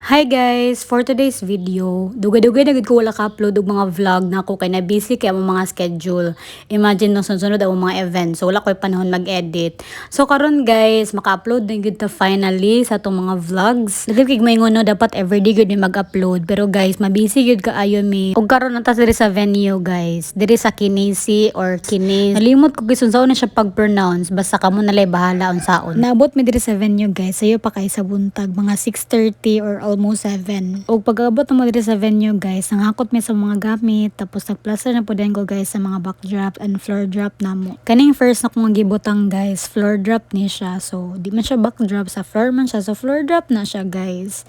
Hi guys! For today's video, dugay-dugay na gid ko wala ka-upload og mga vlog na ako kay na busy kay among mga schedule. Imagine no sunod ang mga event, so wala ko'y panahon mag-edit. So karon guys, maka-upload na gid ta finally sa atong mga vlogs. Dili kay maingon no dapat everyday gid mi mag-upload, pero guys, mabusy gid kaayo mi. Ug karon na ta diri sa venue guys, diri sa Kinesi or Kines. Nalimot ko gid unsaon na siya pag-pronounce, basta kamo na lay bahala unsaon. Naabot mi diri sa venue guys, sayo pa kay sa buntag mga 6:30 or almost 7. O pag-abot na mo dito sa venue guys, nangakot mi sa mga gamit, tapos nagplaster na po din ko guys sa mga backdrop and floor drop na mo. Kaning first na kong gibutang guys, floor drop ni siya. So, di man siya backdrop, sa floor man siya. So, floor drop na siya guys.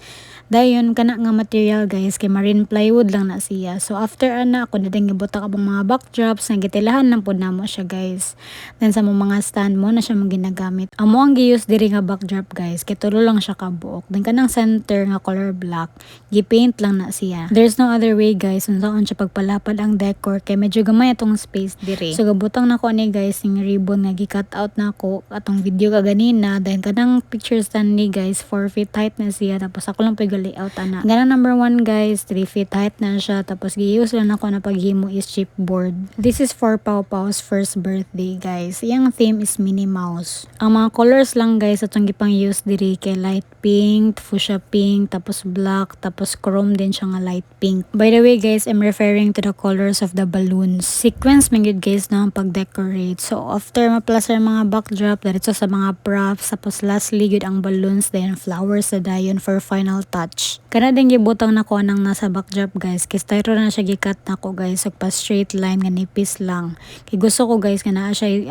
Dayon kana nga material guys, kay marine plywood lang na siya. So, after ana, ako na din gibutang abang mga backdrops, na gitilahan lang po na mo siya guys. Then sa mga stand mo na siya mong ginagamit. Amo ang gi-use diri nga backdrop guys, kay tulo lang siya kabuok. Then kanang center nga color black, gi-paint lang na siya. There's no other way guys, unsaon siya pagpalapad ang decor kay medyo gamay atong space diri. So gabutang nako ani guys ning ribbon nga gi-cut out nako atong video ka ganina. Then kanang picture stand ni guys 4 feet height na siya, tapos ako lang layout ana. Ganang number 1 guys, 3 feet height na siya, tapos gi-use lang nako na paghimo is chipboard. This is for Pau Pau's first birthday guys. Iyang theme is Minnie Mouse. Ang mga colors lang guys atong gipang use diri kay light pink, fuchsia pink, tapos black, tapos chrome din siya nga light pink. By the way guys, I'm referring to the colors of the balloons. Sequence man gyud guys na ang pag-decorate. So after ma-plaster mga backdrop, diretso sa mga props, tapos lastly gyud ang balloons, then flowers sa dayon for final touch. Kana din gibutang nako nang nasa backdrop guys, kay styro na siya gi-cut nako guys, ug pa straight line nga nipis lang. Kay gusto ko guys nga naa siya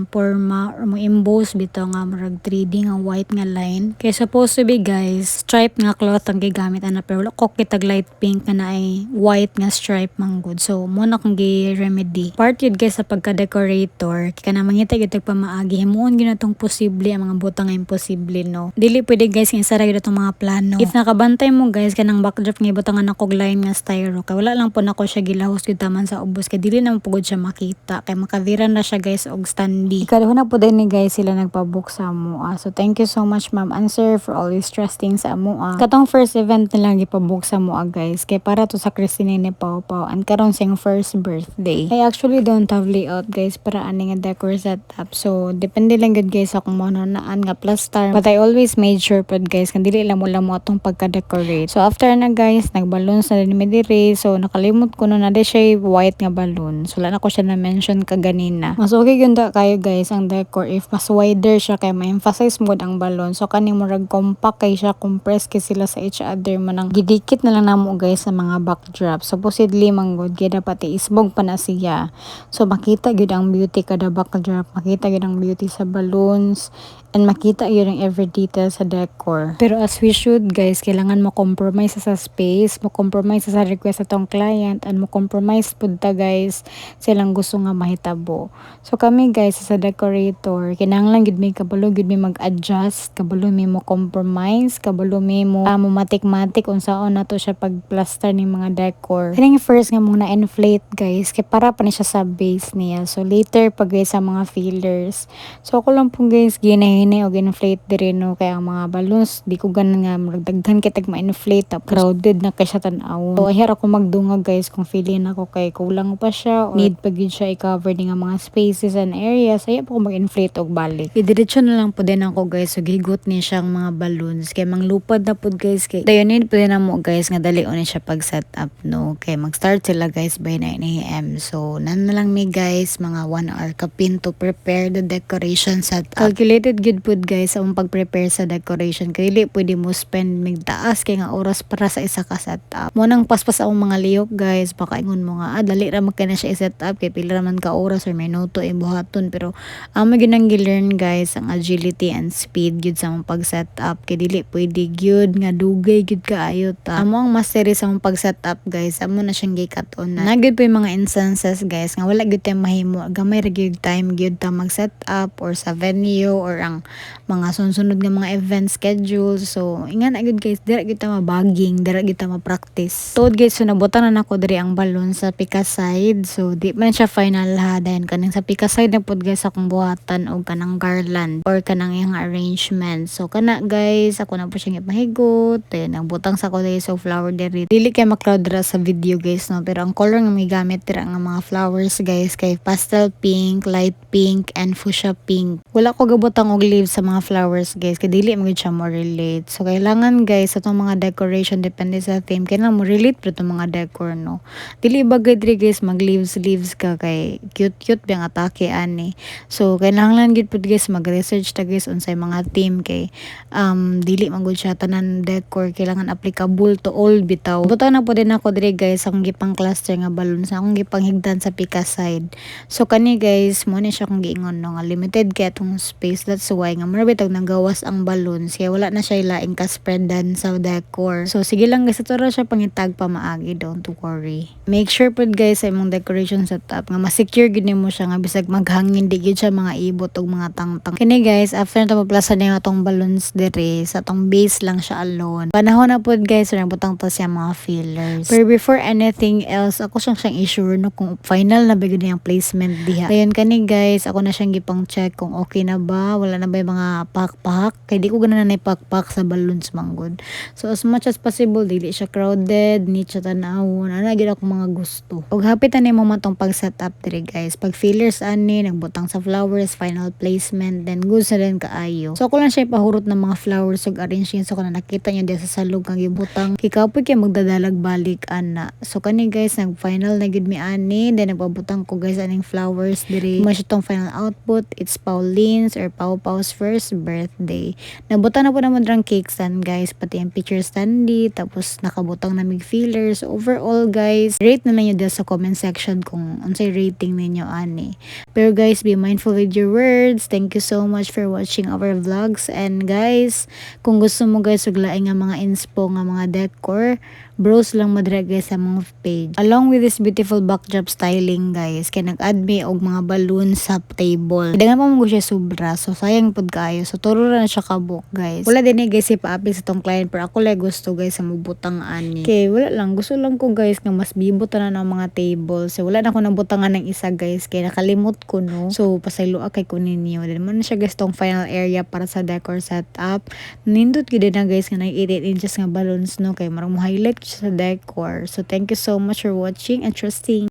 forma or mo emboss bitaw nga murag 3D nga white nga line. Kay supposed to be guys, stripe nga cloth ang gigamit ana, pero wala ko kitag light pink nga naay white nga stripe manggod. So mo na kong gi-remedy. Part yun guys sa pagka-decorator, kay kana mangita gyud pamaagi himuon gyud natong posible ang mga butang nga imposible no. Dili pwede guys nga isara gyud atong mga plano. If nakabantay mo guys kanang backdrop nga ibutangan ako line nga styro, kay wala lang po nako siya gilahos gyud taman sa ubos, kay dili na pugod siya makita, kay makavira na siya guys og standee. Ikaduha na po din ni guys sila nagpabook sa amo. So thank you so much Ma'am Answer for always trusting sa amo. Katong first event nila gipabook sa amo guys, kay para to sa Christine ni Pau Pau and karon siyang first birthday. I actually don't have layout guys para ani nga decor setup. So depende lang gud guys ako mo naan nga plaster. But I always made sure pod guys kan dili lang mo atong pagka-decorate. So after na guys, nag-balloons na din mi diri. So nakalimot ko no na di siya white nga balloon. So wala na ko siya na mention kaganina. Mas okay ganda kayo guys ang decor if mas wider siya kay ma-emphasize mo ang balloon. So kani murag compact kay siya, compress kay sila sa each other manang gidikit na lang namo guys sa mga backdrop. Supposedly manggod kay dapat isbog pa na siya. So makita gyud ang beauty kada backdrop, makita gyud ang beauty sa balloons, and makita yun ang every detail sa decor. Pero as we should guys, kailangan mo compromise sa space, mo compromise sa request sa tong client, and mo compromise pud ta guys silang gusto nga mahitabo. So kami guys sa decorator, kinahanglan gid mi kabalo gid mi mag-adjust, kabalo mi mo compromise, kabalo mi mo matik-matik unsaon nato siya pag-plaster ning mga decor. Kining first nga mo na-inflate guys, kay para pa ni siya sa base niya. So later pag guys sa mga fillers. So ako lang po guys ginahini o inflate diri no, kaya ang mga balloons di ko ganan nga daghan kitag ma-inflate up crowded na kay siya tan-aw. So ahir ako magdungag guys kung feeling ako kay kulang pa siya or need pa gyud siya i-cover din nga mga spaces and areas, ay po mag-inflate og balik. Idiretso na lang po din ako guys, so gigot ni siyang mga balloons kay manglupad na pud guys, kay dayon need po din mo guys nga dali on siya pag set up no, kay mag-start sila guys by 9 AM. So nan na lang mi guys mga 1 hour kapin to prepare the decoration setup. Calculated good pud guys ang pag-prepare sa decoration, kay dili pwede mo spend migtaas kay nga oras para sa isa ka setup. Mo nang paspas ang mga liyok guys, baka ingon mo nga dali ra man kana siya i-set up kay pila man ka oras or minuto buhaton, pero amo ginang gi-learn guys ang agility and speed gyud sa mong pag-set up, kay dili pwede gyud nga dugay gyud kaayo ta. Amo ang mastery sa mong pag-set up guys, amo na siyang gi-cut-on na. Nagyud pa yung mga instances guys nga wala gyud tay mahimo, gamay ra gyud time gyud ta mag-set up or sa venue or ang ang mga sunod nga mga event schedule. So ingan agud guys, dira gyud ta mabaging, dira gyud ta ma-practice. Tuod guys, so nabutan na nako diri ang balon sa pika side. So di man siya final ha, dayon kaning sa pika side na pod guys akong buhatan og kanang garland or kanang iyang arrangement. So kana guys, ako na po siyang ipahigot. Then ang butang sa ko guys, so flower diri. Dili kay maklawd dira sa video guys no, pero ang color nga may gamit dira nga mga flowers guys kay pastel pink, light pink, and fuchsia pink. Wala ko gabutang og leaves sa mga flowers guys kay dili man gyud siya mo relate. So kailangan guys sa tong mga decoration depende sa theme kailangan mo relate pero tong mga decor no. Dili bagay diri guys mag leaves ka kay cute bang atake ani. So kailangan gid pud guys mag-research ta guys unsay mga theme kay dili man gud siya tanan decor kailangan applicable to all bitaw. Butang na pud din ako diri guys ang gipang cluster nga balloon sa akong gipang higdan sa pika side. So kani guys mo ni siya kung giingon no nga limited kay atong space, that's why nga mura bitag nanggawas ang balloons kaya wala na siya laing ka spreadan sa decor. So sige lang guys, ito ra siya pangitag pa maagi, don't to worry. Make sure pud guys sa imong decoration setup nga ma-secure gid nimo siya nga bisag maghangin di gid siya mga ibot og mga tangtang. Kini guys, after na maplasan niyo atong balloons diri sa atong base lang siya alone. Panahon na pud guys na butang to siya mga fillers. Pero before anything else, ako siyang i-sure no kung final na ba gid yung placement diha. Dayon kani guys, ako na siyang gipang check kung okay na ba, wala na ba yung mga pak-pak. Kay di ko gana na pak-pak sa balloons manggod. So as much as possible dili siya crowded, ni siya tanawon. Ana gid ako mga gusto. Og hapit na nimo man tong pag-setup diri guys. Pag fillers ani nagbutang sa flowers, final placement, then good sa din kaayo. So ako lang siya pahurot ng mga flowers ug arrangement so kana nakita niyo di sa salog kang gibutang. Kikapoy kay magdadalag balik ana. So kani guys nag final na gid mi ani, then nagpabutang ko guys aning flowers diri. Mo siya tong final output. It's Pauline's or Pau Pau's first birthday. Nabutang na po naman drang cake stand guys, pati yung picture standy, tapos nakabutang na mig fillers. Overall guys, rate na lang yun sa comment section kung unsay rating ninyo ani. Pero guys, be mindful with your words. Thank you so much for watching our vlogs. And guys, kung gusto mo guys ug laing nga mga inspo nga mga decor, browse lang mo dira guys sa mga page. Along with this beautiful backdrop styling guys, kay nag-add me og mga balloons sa table. Dagan pa mo siya sobra, so sayang pud kaayo. So turo ra na siya kabuk guys. Wala din guys ipa-apply sa tong client pero ako lang gusto guys sa mubutang ani. Kay wala lang, gusto lang ko guys nga mas bibot na ng mga table. So wala na ko nang butangan ng isa guys kay nakalimot ko no. So pasaylo kay ko ninyo. Then man siya guys tong final area para sa decor setup. Nindot gid na guys nga 18 inches nga balloons no kay marang mo highlight sa decor. So thank you so much for watching and trusting.